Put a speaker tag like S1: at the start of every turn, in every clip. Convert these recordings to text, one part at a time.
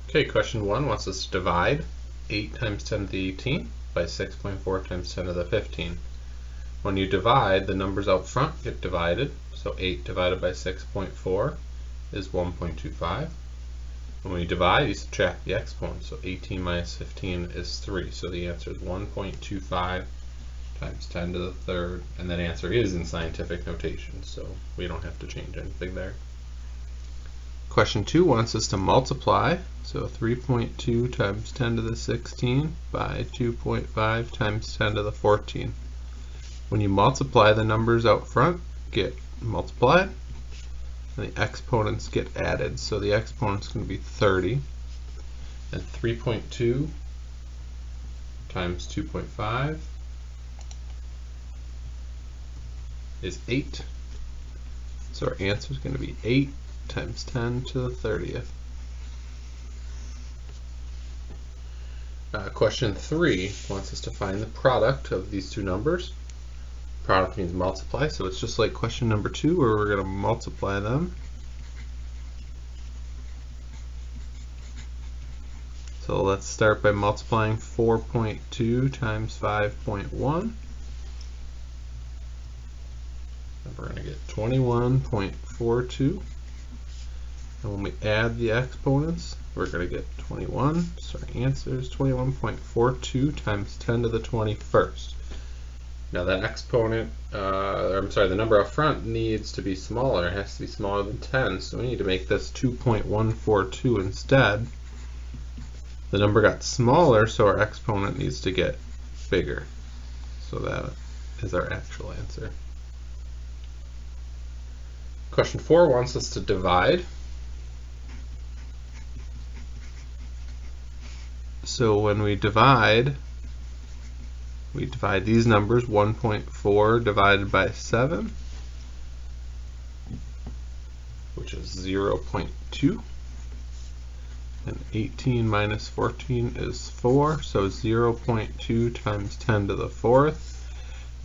S1: Okay, question 1 wants us to divide 8 times 10 to the 18 by 6.4 times 10 to the 15. When you divide, the numbers out front get divided, so 8 divided by 6.4 is 1.25. When you divide, you subtract the exponent, so 18 minus 15 is 3, so the answer is 1.25 times 10 to the third, and that answer is in scientific notation, so we don't have to change anything there. Question 2 wants us to multiply, so 3.2 times 10 to the 16 by 2.5 times 10 to the 14. When you multiply, the numbers out front get multiplied, and the exponents get added, so the exponent's going to be 30, and 3.2 times 2.5 is 8, so our answer is going to be 8 times 10 to the 30th. Question 3 wants us to find the product of these two numbers. Product means multiply, so it's just like question number 2 where we're going to multiply them. So let's start by multiplying 4.2 times 5.1. We're going to get 21.42. And when we add the exponents, we're going to get 21. So our answer is 21.42 times 10 to the 21st. Now that exponent, the number up front needs to be smaller. It has to be smaller than 10. So we need to make this 2.142 instead. The number got smaller, so our exponent needs to get bigger. So that is our actual answer. Question 4 wants us to divide. So when we divide these numbers, 1.4 divided by 7, which is 0.2, and 18 minus 14 is 4, so 0.2 times 10 to the 4th.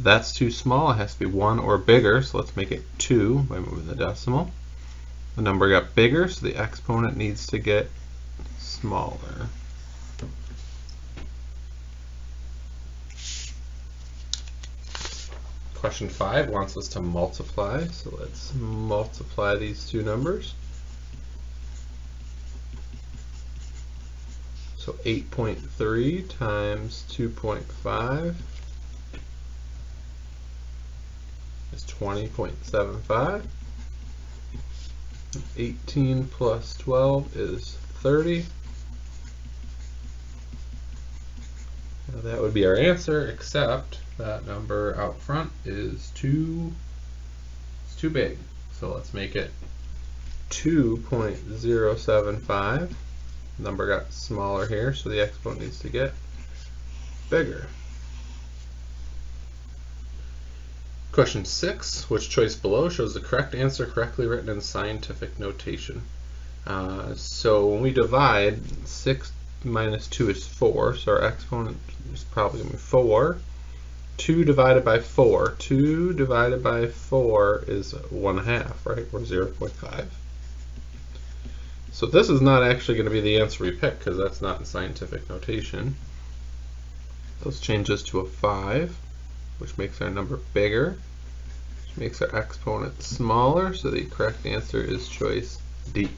S1: That's too small, it has to be 1 or bigger, so let's make it 2 by moving the decimal. The number got bigger, so the exponent needs to get smaller. Question 5 wants us to multiply, so let's multiply these two numbers. So 8.3 times 2.5 is 20.75. 18 plus 12 is 30. Now that would be our answer, except that number out front is too big. So let's make it 2.075. Number got smaller here, so the exponent needs to get bigger. Question 6, which choice below shows the correct answer correctly written in scientific notation? So when we divide, 6 minus 2 is 4, so our exponent is probably going to be 4. 2 divided by 4. 2 divided by 4 is 1/2, right? Or 0.5. So this is not actually going to be the answer we pick because that's not in scientific notation. Let's change this to a 5, which makes our number bigger, which makes our exponent smaller, so the correct answer is choice D.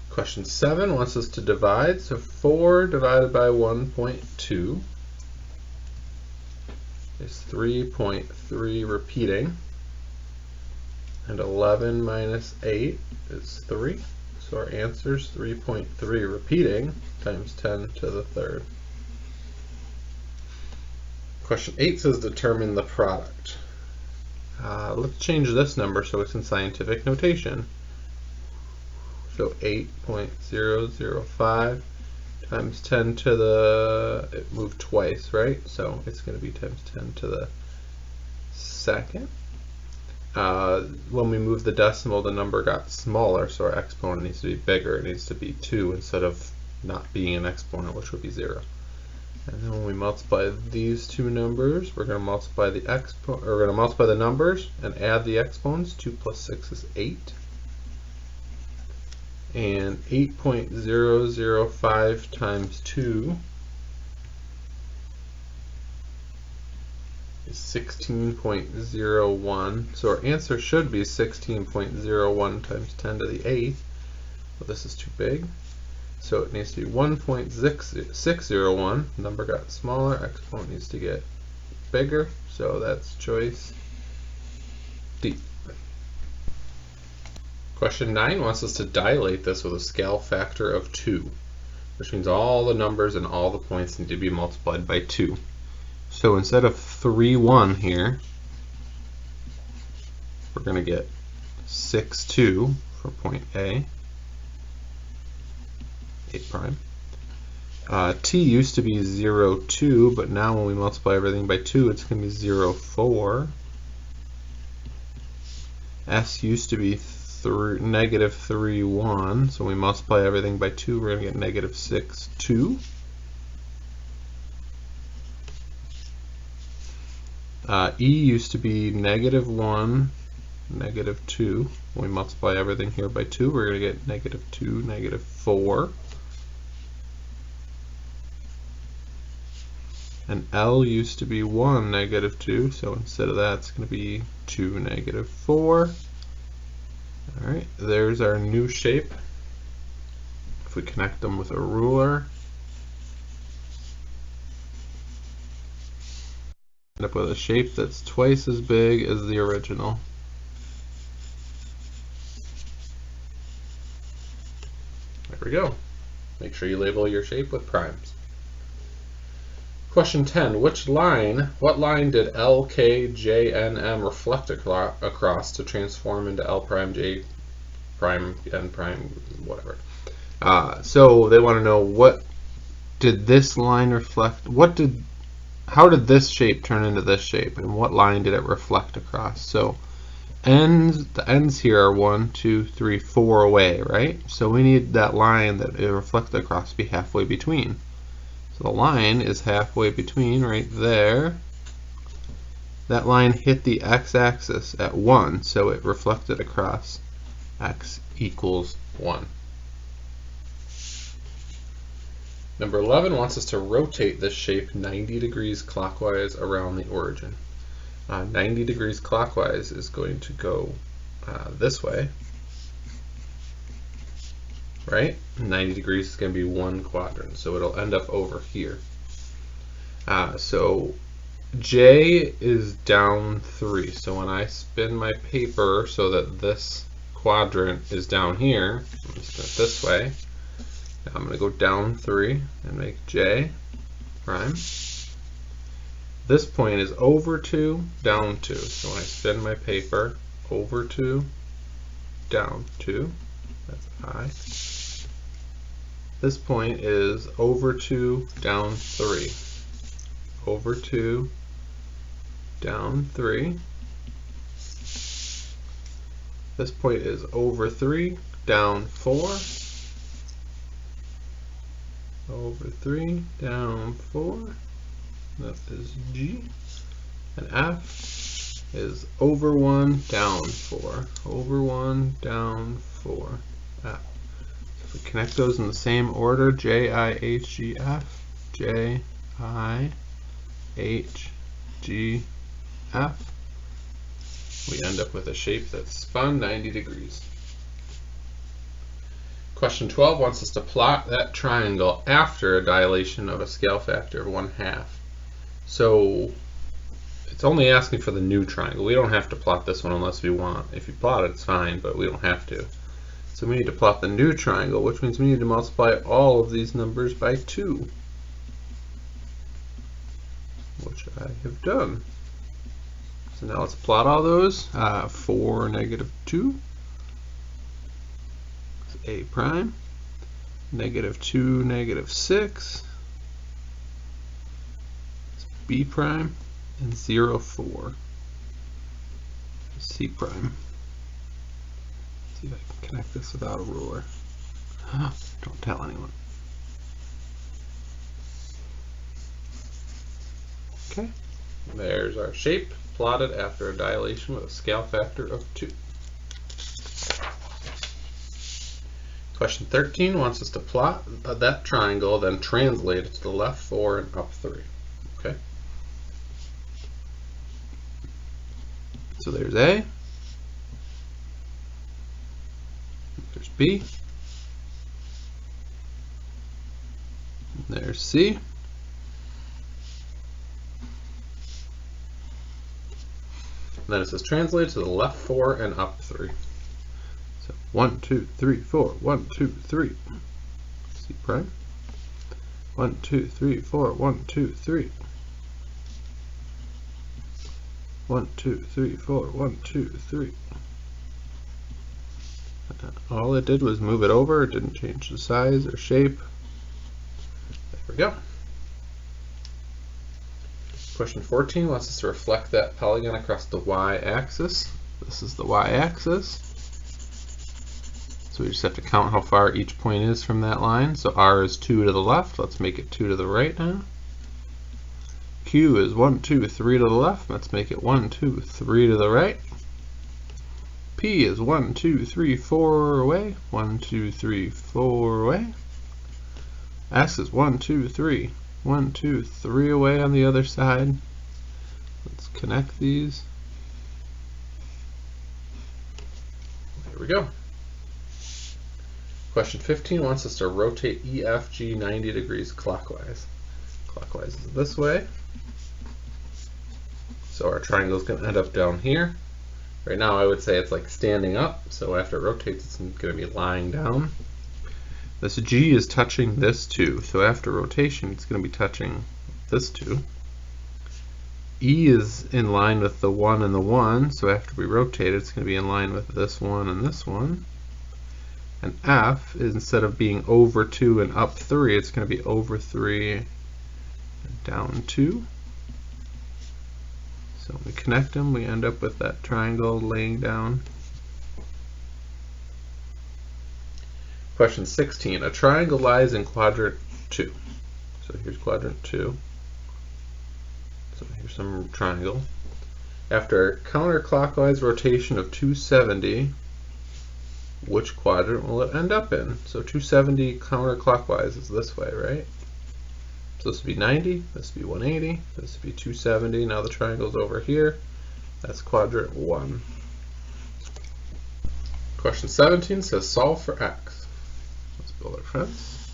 S1: Question 7 wants us to divide, so 4 divided by 1.2 is 3.3 repeating, and 11 minus 8 is 3, so our answer is 3.3 repeating times 10 to the 3rd. Question 8 says determine the product. Let's change this number so it's in scientific notation. So 8.005 times 10 to the, it moved twice, right? So it's going to be times 10 to the 2nd. When we move the decimal, the number got smaller, so our exponent needs to be bigger. It needs to be 2 instead of not being an exponent, which would be 0. And then when we multiply these two numbers, we're going to multiply the numbers and add the exponents. 2 plus 6 is 8. And 8.005 times 2 is 16.01. So our answer should be 16.01 times 10 to the 8th. Well, this is too big. So it needs to be 1.601. Number got smaller. Exponent needs to get bigger. So that's choice D. Question 9 wants us to dilate this with a scale factor of 2, which means all the numbers and all the points need to be multiplied by 2. So instead of 3, 1 here, we're going to get 6, 2 for point A, 8 prime. T used to be 0, 2, but now when we multiply everything by 2, it's going to be 0, 4. S used to be negative 3, 1, so when we multiply everything by 2, we're going to get negative 6, 2. E used to be negative 1, negative 2. When we multiply everything here by 2, we're going to get negative 2, negative 4. And L used to be 1, negative 2, so instead of that, it's going to be 2, negative 4. Alright, there's our new shape. If we connect them with a ruler, end up with a shape that's twice as big as the original. There we go. Make sure you label your shape with primes. Question 10. What line did L, K, J, N, M reflect across to transform into L prime, J prime, N prime, whatever? So they want to know, what did this line reflect? How did this shape turn into this shape, and what line did it reflect across? So the ends here are 1, 2, 3, 4 away, right? So we need that line that it reflected across to be halfway between. So the line is halfway between right there. That line hit the x-axis at 1, so it reflected across x equals 1. Number 11 wants us to rotate this shape 90 degrees clockwise around the origin. 90 degrees clockwise is going to go this way, right? 90 degrees is going to be one quadrant, so it'll end up over here. So J is down 3, so when I spin my paper so that this quadrant is down here, I'm going to spin it this way. Now I'm going to go down 3 and make J prime. This point is over 2, down 2. So when I spin my paper, over 2, down 2, that's I. This point is over 2, down 3. Over 2, down 3. This point is over 3, down 4. Over 3, down 4. That is G. And F is over 1, down 4. Over 1, down 4. F. If we connect those in the same order, J, I, H, G, F, J, I, H, G, F, we end up with a shape that's spun 90 degrees. Question 12 wants us to plot that triangle after a dilation of a scale factor of 1/2. So it's only asking for the new triangle. We don't have to plot this one unless we want. If you plot it, it's fine, but we don't have to. So we need to plot the new triangle, which means we need to multiply all of these numbers by 2, which I have done. So now let's plot all those. 4, negative 2. A prime, negative 2, negative 6, B prime, and 0, 4, C prime. Let's see if I can connect this without a ruler. Don't tell anyone. Okay, there's our shape plotted after a dilation with a scale factor of 2. Question 13 wants us to plot that triangle, then translate it to the left 4 and up 3. Okay. So there's A, there's B, there's C, and then it says translate to the left 4 and up 3. 1, 2, 3, 4, 1, 2, 3. C prime. 1, 2, 3, 4, 1, 2, 3. 1, 2, 3, 4, 1, 2, 3. All it did was move it over, it didn't change the size or shape. There we go. Question 14 wants us to reflect that polygon across the y-axis. This is the y-axis. So we just have to count how far each point is from that line. So R is 2 to the left. Let's make it 2 to the right now. Q is 1, 2, 3 to the left. Let's make it 1, 2, 3 to the right. P is 1, 2, 3, 4 away. 1, 2, 3, 4 away. S is 1, 2, 3. 1, 2, 3 away on the other side. Let's connect these. There we go. Question 15 wants us to rotate EFG 90 degrees clockwise. Clockwise is this way. So our triangle is going to end up down here. Right now I would say it's like standing up, so after it rotates it's going to be lying down. This G is touching this 2, so after rotation it's going to be touching this 2. E is in line with the 1 and the 1, so after we rotate it's going to be in line with this 1 and this 1. And F is, instead of being over 2 and up 3, it's going to be over 3 and down 2. So when we connect them, we end up with that triangle laying down. Question 16. A triangle lies in quadrant 2. So here's quadrant 2. So here's some triangle. After counterclockwise rotation of 270, which quadrant will it end up in? So 270 counterclockwise is this way, right? So this would be 90, this would be 180, this would be 270. Now the triangle's over here. That's quadrant 1. Question 17 says solve for x. Let's build our fence.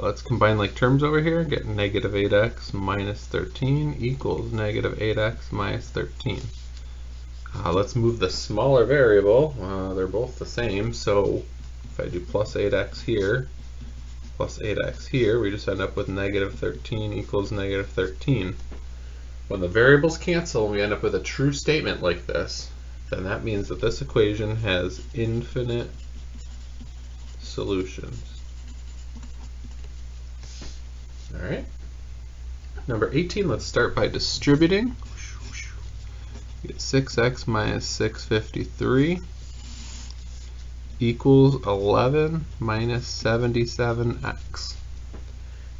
S1: Let's combine like terms over here. Get negative 8x minus 13 equals negative 8x minus 13. Let's move the smaller variable. They're both the same, so if I do plus 8x here, plus 8x here, we just end up with negative 13 equals negative 13. When the variables cancel and we end up with a true statement like this, then that means that this equation has infinite solutions. Alright. Number 18, let's start by distributing. We get 6x minus 653 equals 11 minus 77x.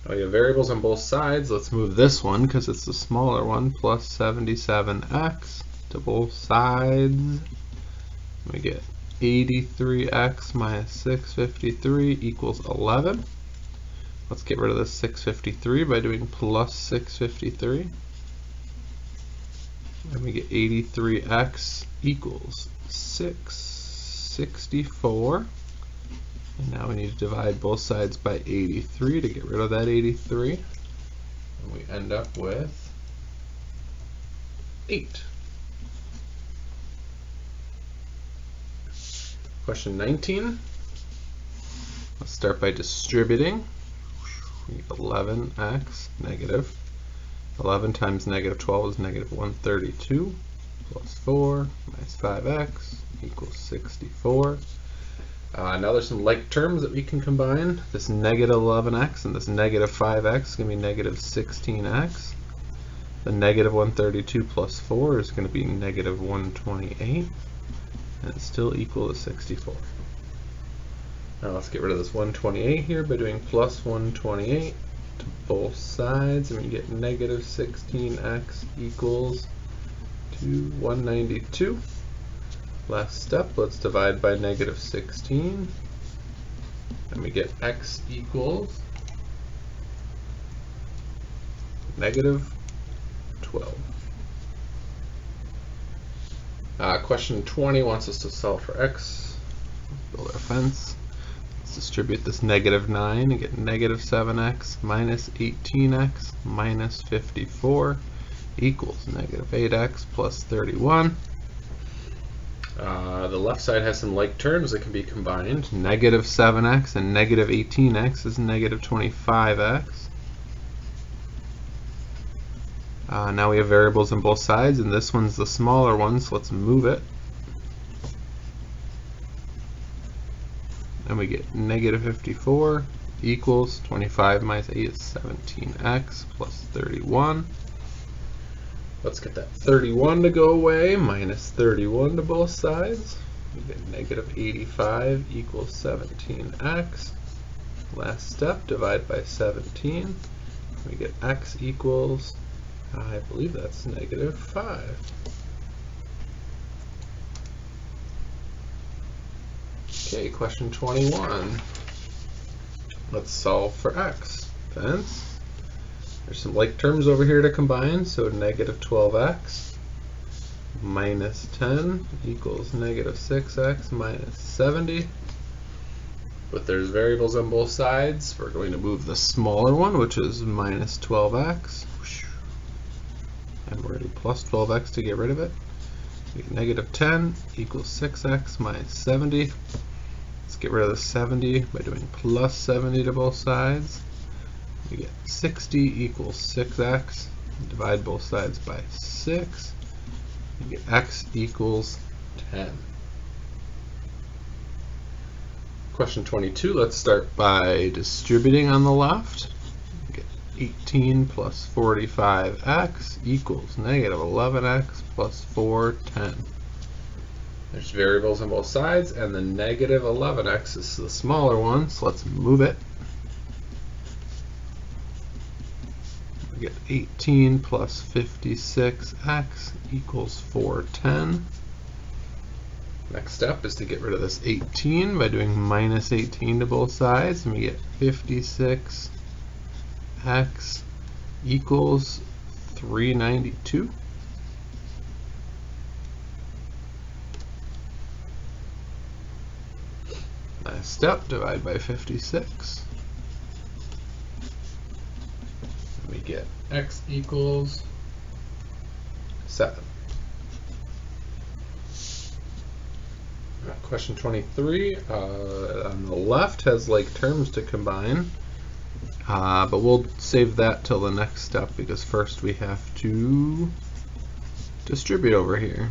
S1: Now we have variables on both sides. Let's move this one because it's the smaller one, plus 77x to both sides. We get 83x minus 653 equals 11. Let's get rid of this 653 by doing plus 653. And we get 83x equals 664. And now we need to divide both sides by 83 to get rid of that 83. And we end up with 8. Question 19. Let's start by distributing. We get 11x negative. 11 times negative 12 is negative 132 plus 4 minus 5x equals 64. Now there's some like terms that we can combine. This negative 11x and this negative 5x is going to be negative 16x. The negative 132 plus 4 is going to be negative 128. And it's still equal to 64. Now let's get rid of this 128 here by doing plus 128 to both sides, and we get negative 16x equals to 192. Last step, let's divide by negative 16. and we get x equals negative 12. Question 20 wants us to solve for x. Let's build our fence. Let's distribute this negative 9 and get negative 7x minus 18x minus 54 equals negative 8x plus 31. The left side has some like terms that can be combined. Negative 7x and negative 18x is negative 25x. Now we have variables on both sides, and this one's the smaller one, so let's move it. And we get negative 54 equals 25 minus 8 is 17x plus 31. Let's get that 31 to go away, minus 31 to both sides. We get negative 85 equals 17x. Last step, divide by 17. We get x equals, I believe that's negative 5. Okay, question 21. Let's solve for x. Fence. There's some like terms over here to combine, so negative 12x minus 10 equals negative 6x minus 70. But there's variables on both sides. We're going to move the smaller one, which is minus 12x. And we're going to do plus 12x to get rid of it. We get negative 10 equals 6x minus 70. Let's get rid of the 70 by doing plus 70 to both sides. We get 60 equals 6x. Divide both sides by 6. We get x equals 10. Question 22, let's start by distributing on the left. We get 18 plus 45x equals negative 11x plus 410. There's variables on both sides, and the negative 11x is the smaller one, so let's move it. We get 18 plus 56x equals 410. Next step is to get rid of this 18 by doing minus 18 to both sides, and we get 56x equals 392. Last step, divide by 56. And we get x equals 7. Question 23 on the left has like terms to combine, but we'll save that till the next step because first we have to distribute over here.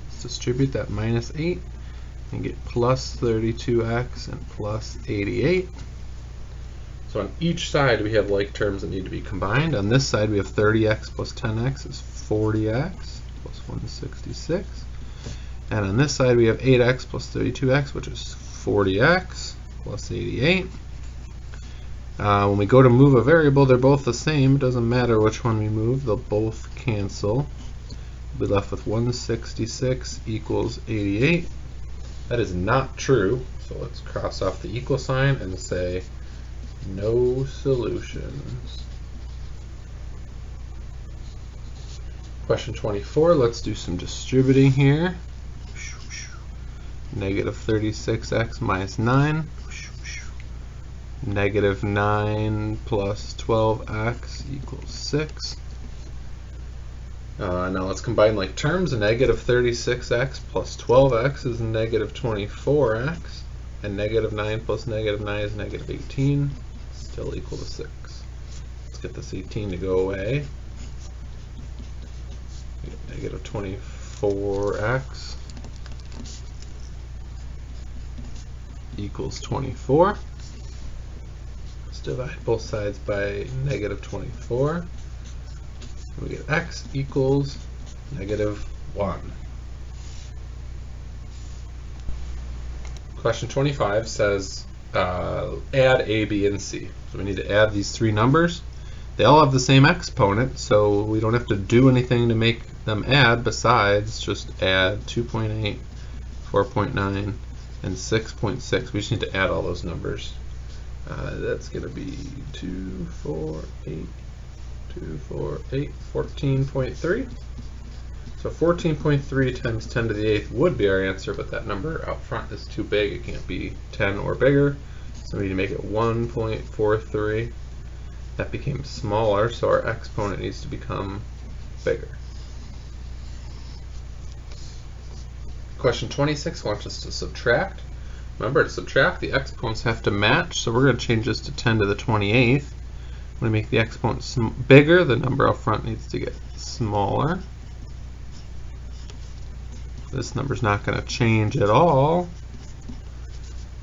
S1: Let's distribute that minus 8 and get plus 32x and plus 88. So on each side we have like terms that need to be combined. On this side we have 30x plus 10x is 40x plus 166. And on this side we have 8x plus 32x, which is 40x plus 88. When we go to move a variable, they're both the same. It doesn't matter which one we move, they'll both cancel. We'll be left with 166 equals 88. That is not true, so let's cross off the equal sign and say no solutions. Question 24, let's do some distributing here. Negative 36x minus 9. Negative 9 plus 12x equals 6. Now let's combine like terms. Negative 36x plus 12x is negative 24x. And negative 9 plus negative 9 is negative 18. Still equal to 6. Let's get this 18 to go away. We get negative 24x equals 24. Let's divide both sides by negative 24. We get x equals negative 1. Question 25 says add a, b, and c. So we need to add these three numbers. They all have the same exponent, so we don't have to do anything to make them add besides just add 2.8, 4.9, and 6.6. We just need to add all those numbers. That's going to be 2, 4, 8, 2, 4, 8, 14.3. So 14.3 times 10 to the 8th would be our answer, but that number out front is too big. It can't be 10 or bigger. So we need to make it 1.43. That became smaller, so our exponent needs to become bigger. Question 26 wants us to subtract. Remember, to subtract, the exponents have to match, so we're going to change this to 10 to the 28th. When we make the exponent bigger, the number out front needs to get smaller. This number's not going to change at all.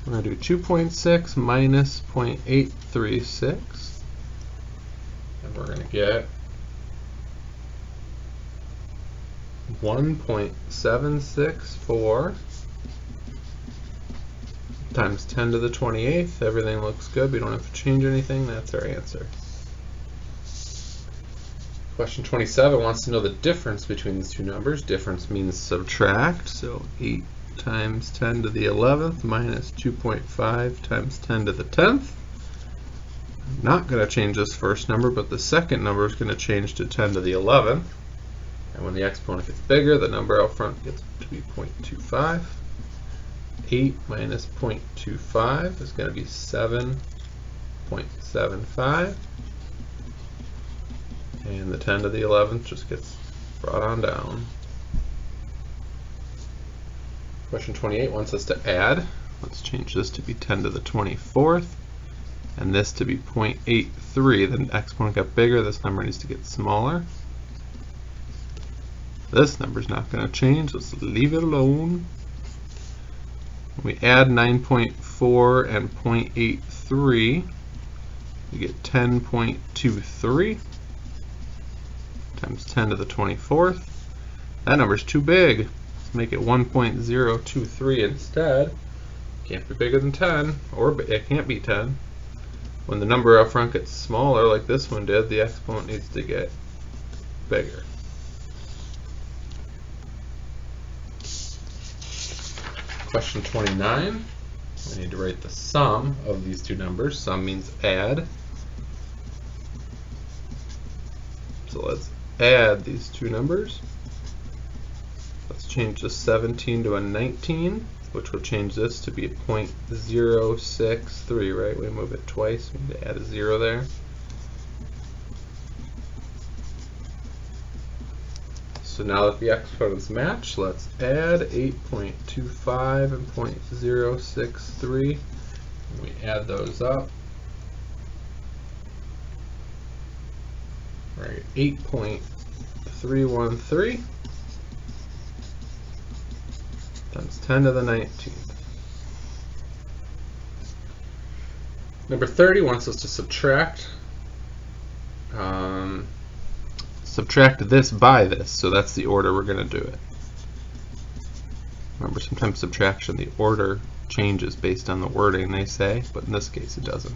S1: We're going to do 2.6 minus 0.836. And we're going to get 1.764 times 10 to the 28th. Everything looks good. We don't have to change anything. That's our answer. Question 27 wants to know the difference between these two numbers. Difference means subtract. So 8 times 10 to the 11th minus 2.5 times 10 to the 10th. I'm not going to change this first number, but the second number is going to change to 10 to the 11th. And when the exponent gets bigger, the number out front gets to be 0.25. 8 minus 0.25 is going to be 7.75. And the 10 to the 11th just gets brought on down. Question 28 wants us to add. Let's change this to be 10 to the 24th. And this to be 0.83. The exponent got bigger. This number needs to get smaller. This number's not going to change. Let's leave it alone. When we add 9.4 and 0.83, we get 10.23 times 10 to the 24th. That number's too big. Let's make it 1.023 instead. Can't be bigger than 10, or it can't be 10. When the number up front gets smaller, like this one did, the exponent needs to get bigger. Question 29. We need to write the sum of these two numbers. Sum means add. So let's add these two numbers. Let's change the 17 to a 19, which will change this to be a 0.063, right? We move it twice. We need to add a 0 there. So now that the exponents match, let's add 8.25 and 0.063. And we add those up. Right, 8.313 times 10 to the 19th. Number 30 wants us to subtract this by this, so that's the order we're going to do it. Remember, sometimes subtraction, the order changes based on the wording they say, but in this case it doesn't.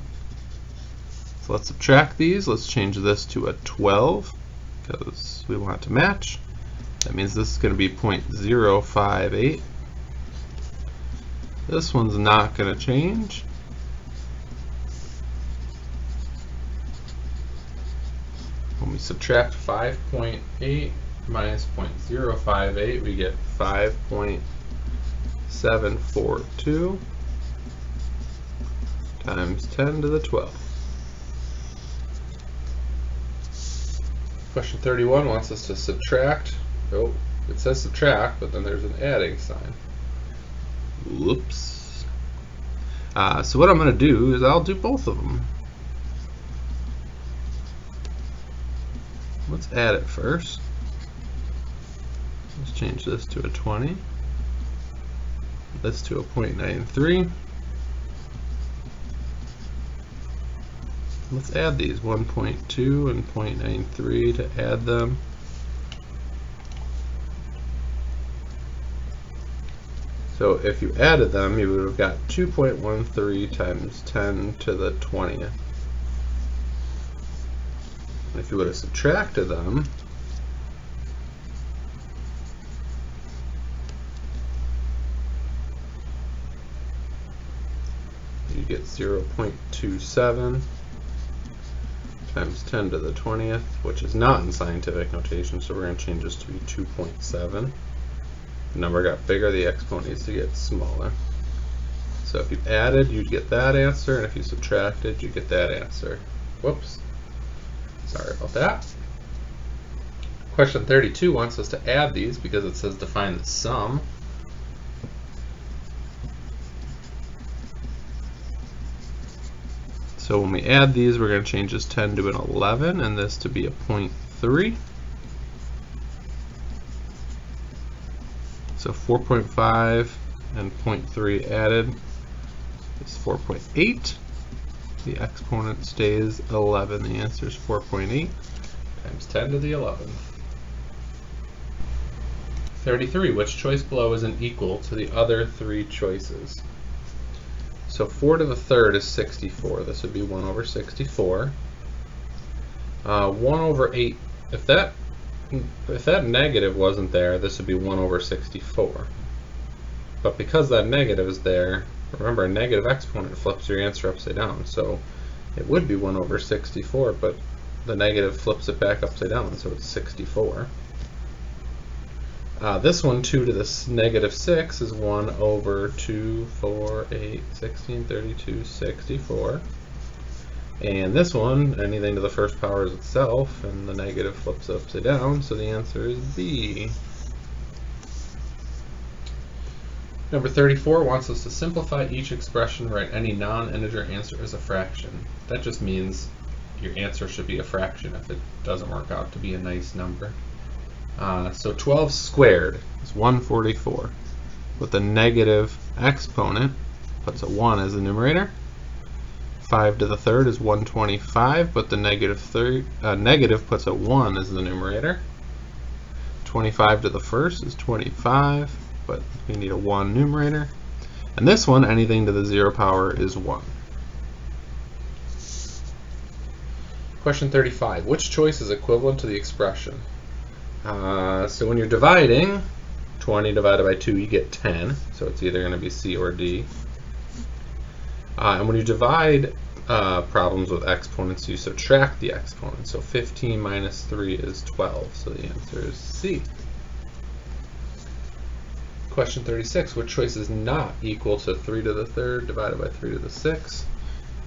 S1: So let's subtract these. Let's change this to a 12 because we want it to match. That means this is going to be 0.058. This one's not going to change. When we subtract 5.8 minus 0.058, we get 5.742 times 10 to the 12th. Question 31 wants us to subtract. Oh, it says subtract, but then there's an adding sign. Whoops. So what I'm going to do is I'll do both of them. Let's add it first. Let's change this to a 20. This to a 0.93. Let's add these 1.2 and 0.93 to add them. So if you added them, you would have got 2.13 times 10 to the 20th. And if you would have subtracted them, get 0.27 times 10 to the 20th, which is not in scientific notation, so we're going to change this to be 2.7. The number got bigger, the exponent needs to get smaller. So if you added, you'd get that answer, and if you subtracted, you'd get that answer. Whoops. Sorry about that. Question 32 wants us to add these because it says to find the sum. So when we add these, we're going to change this 10 to an 11 and this to be a 0.3. So 4.5 and 0.3 added is 4.8. The exponent stays 11. The answer is 4.8 times 10 to the 11th. 33. Which choice below isn't equal to the other three choices? So 4 to the third is 64. This would be 1 over 64. 1 over 8. If that negative wasn't there, this would be 1 over 64. But because that negative is there, remember a negative exponent flips your answer upside down. So it would be 1 over 64, but the negative flips it back upside down, so it's 64. This one, 2 to the negative 6, is 1 over 2, 4, 8, 16, 32, 64. And this one, anything to the first power is itself, and the negative flips upside down, so the answer is B. Number 34 wants us to simplify each expression, write any non-integer answer as a fraction. That just means your answer should be a fraction if it doesn't work out to be a nice number. So 12 squared is 144. With the negative exponent, puts a 1 as the numerator. 5 to the third is 125, but the negative puts a 1 as the numerator. 25 to the first is 25, but we need a 1 numerator. And this one, anything to the 0 power is 1. Question 35. Which choice is equivalent to the expression? So when you're dividing, 20 divided by 2, you get 10. So it's either going to be C or D. And when you divide problems with exponents, you subtract the exponent. So 15 minus 3 is 12. So the answer is C. Question 36. Which choice is not equal to 3 to the third divided by 3 to the sixth?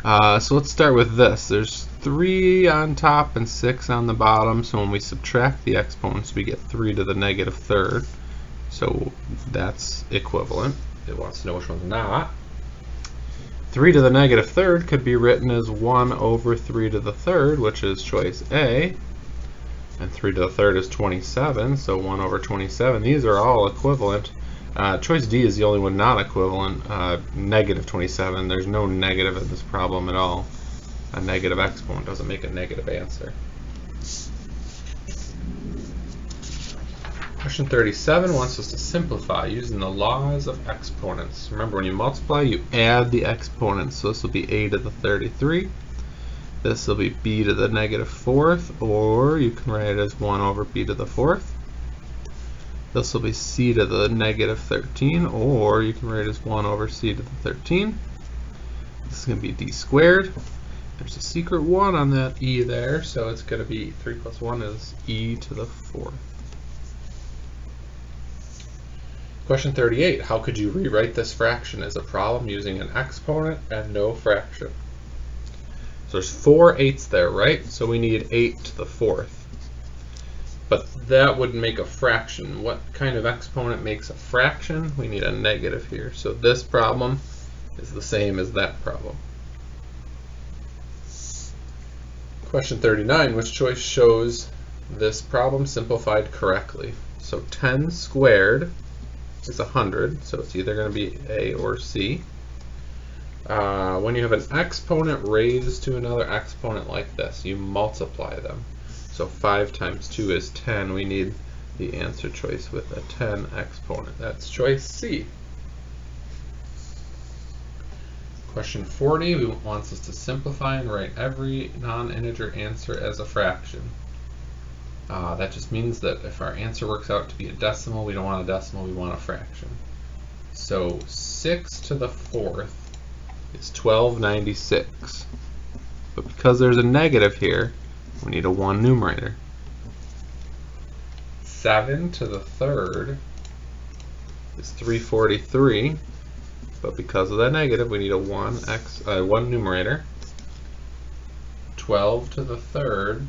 S1: So let's start with this. There's 3 on top and 6 on the bottom, so when we subtract the exponents we get 3 to the negative third. So that's equivalent. It wants to know which one's not. 3 to the negative third could be written as 1 over 3 to the third, which is choice A. And 3 to the third is 27, so 1 over 27. These are all equivalent. Choice D is the only one not equivalent, negative 27. There's no negative in this problem at all. A negative exponent doesn't make a negative answer. Question 37 wants us to simplify using the laws of exponents. Remember, when you multiply, you add the exponents. So this will be a to the 33. This will be b to the negative 4th, or you can write it as 1 over b to the 4th. This will be c to the negative 13, or you can write it as 1 over c to the 13. This is going to be d squared. There's a secret 1 on that e there, so it's going to be 3 plus 1 is e to the 4th. Question 38. How could you rewrite this fraction as a problem using an exponent and no fraction? So there's 4 8s there, right? So we need 8 to the 4th. But that would make a fraction. What kind of exponent makes a fraction? We need a negative here. So this problem is the same as that problem. Question 39. Which choice shows this problem simplified correctly? So 10 squared is 100, so it's either going to be A or C. When you have an exponent raised to another exponent like this, you multiply them. So 5 times 2 is 10. We need the answer choice with a 10 exponent. That's choice C. Question 40 wants us to simplify and write every non-integer answer as a fraction. That just means that if our answer works out to be a decimal, we don't want a decimal, we want a fraction. So 6 to the 4th is 1296. But because there's a negative here, we need a 1 numerator. 7 to the third is 343. But because of that negative, we need a 1 numerator. 12 to the third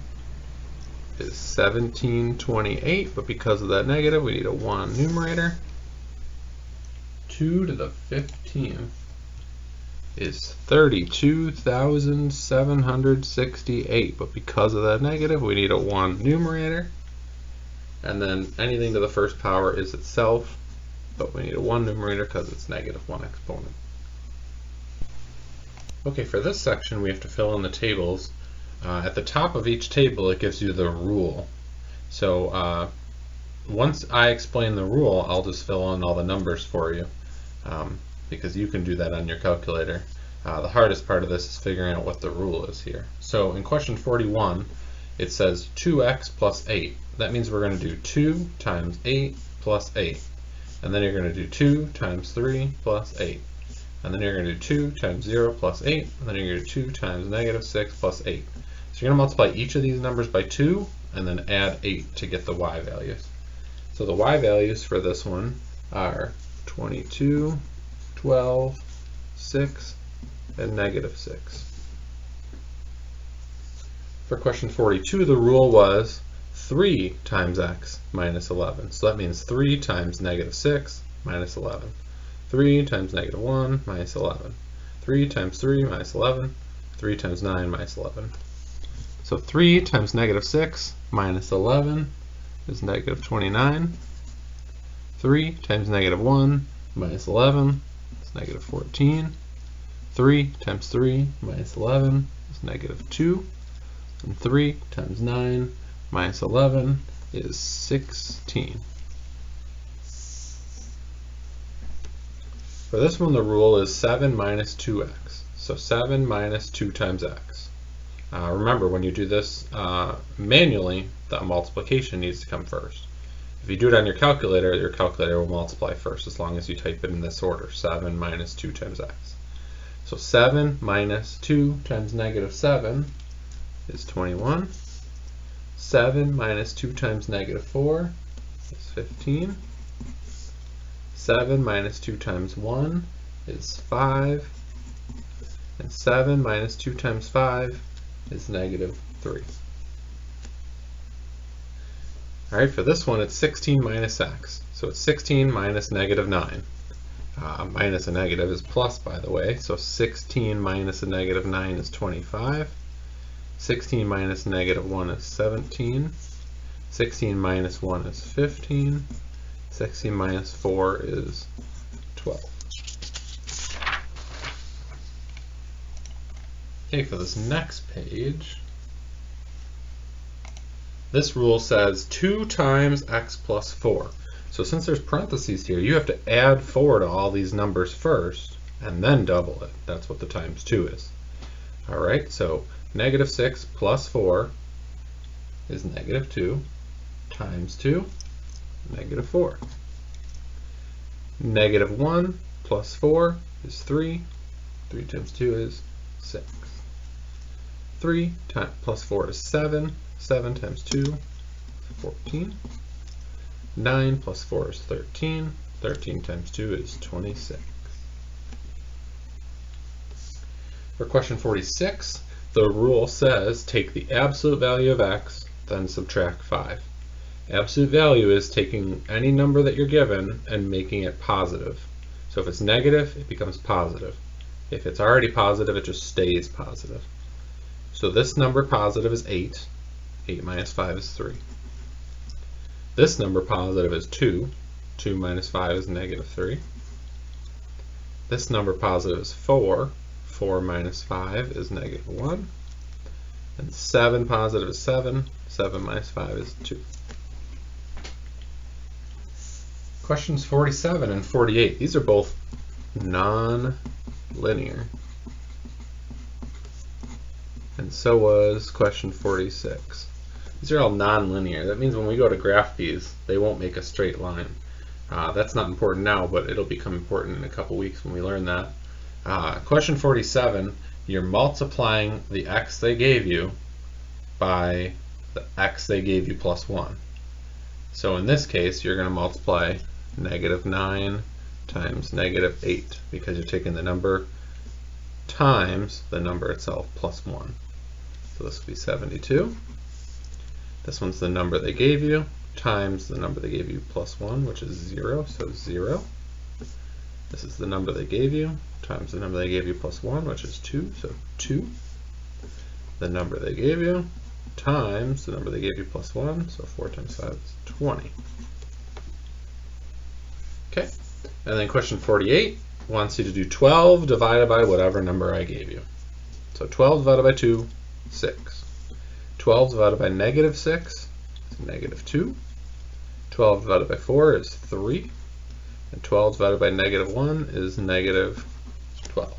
S1: is 1728, but because of that negative, we need a 1 numerator. 2 to the 15th is 32,768, but because of that negative, we need a 1 numerator. And then anything to the first power is itself, but we need a 1 numerator because it's -1 exponent. Okay, for this section, we have to fill in the tables. At the top of each table, it gives you the rule. So once I explain the rule, I'll just fill in all the numbers for you, because you can do that on your calculator. The hardest part of this is figuring out what the rule is here. So in question 41, it says 2x plus 8. That means we're going to do 2 times 8 plus 8. And then you're going to do 2 times 3 plus 8. And then you're going to do 2 times 0 plus 8. And then you're going to do 2 times -6 plus 8. So you're going to multiply each of these numbers by 2 and then add 8 to get the y values. So the y values for this one are 22, 12, 6, and -6. For question 42, the rule was 3 times x minus 11. So that means 3 times -6 minus 11. 3 times -1 minus 11. 3 times 3 minus 11. 3 times 9 minus 11. So 3 times -6 minus 11 is -29. 3 times -1 minus 11 is -14. 3 times 3 minus 11 is -2. And 3 times 9 minus 11 is 16. For this one, the rule is 7 minus 2x. So 7 minus 2 times x. Remember, when you do this manually, the multiplication needs to come first. If you do it on your calculator will multiply first, as long as you type it in this order, 7 minus 2 times x. So 7 minus 2 times -7 is 21. 7 minus 2 times -4 is 15. 7 minus 2 times 1 is 5. And 7 minus 2 times 5 is -3. Alright, for this one, it's 16 minus x. So it's 16 minus -9. Minus a negative is plus, by the way. So 16 minus a -9 is 25. 16 minus -1 is 17. 16 minus 1 is 15. 16 minus 4 is 12. Okay, for this next page, this rule says 2 times x plus 4. So since there's parentheses here, you have to add 4 to all these numbers first, and then double it. That's what the times 2 is. Alright, so -6 plus 4 is -2 times 2, -4. -1 plus 4 is 3. 3 times 2 is 6. 3 plus 4 is 7. 7 times 2 is 14. 9 plus 4 is 13. 13 times 2 is 26. For question 46, the rule says take the absolute value of x, then subtract 5. Absolute value is taking any number that you're given and making it positive. So if it's negative, it becomes positive. If it's already positive, it just stays positive. So this number positive is 8. 8 minus 5 is 3. This number positive is 2. 2 minus 5 is -3. This number positive is 4. 4 minus 5 is -1. And 7 positive is 7. 7 minus 5 is 2. Questions 47 and 48. These are both non-linear. And so was question 46. These are all non-linear. That means when we go to graph these, they won't make a straight line. That's not important now, but it'll become important in a couple weeks when we learn that. Question 47, you're multiplying the x they gave you by the x they gave you plus 1. So in this case, you're going to multiply -9 times -8 because you're taking the number times the number itself plus 1. So this will be 72. This one's the number they gave you times the number they gave you plus 1, which is 0, so 0. This is the number they gave you times the number they gave you plus 1, which is 2, so 2. The number they gave you times the number they gave you plus 1, so 4 times 5 is 20. Okay, and then question 48 wants you to do 12 divided by whatever number I gave you. So 12 divided by 2, 6. 12 divided by -6 is -2. 12 divided by 4 is 3. And 12 divided by -1 is -12.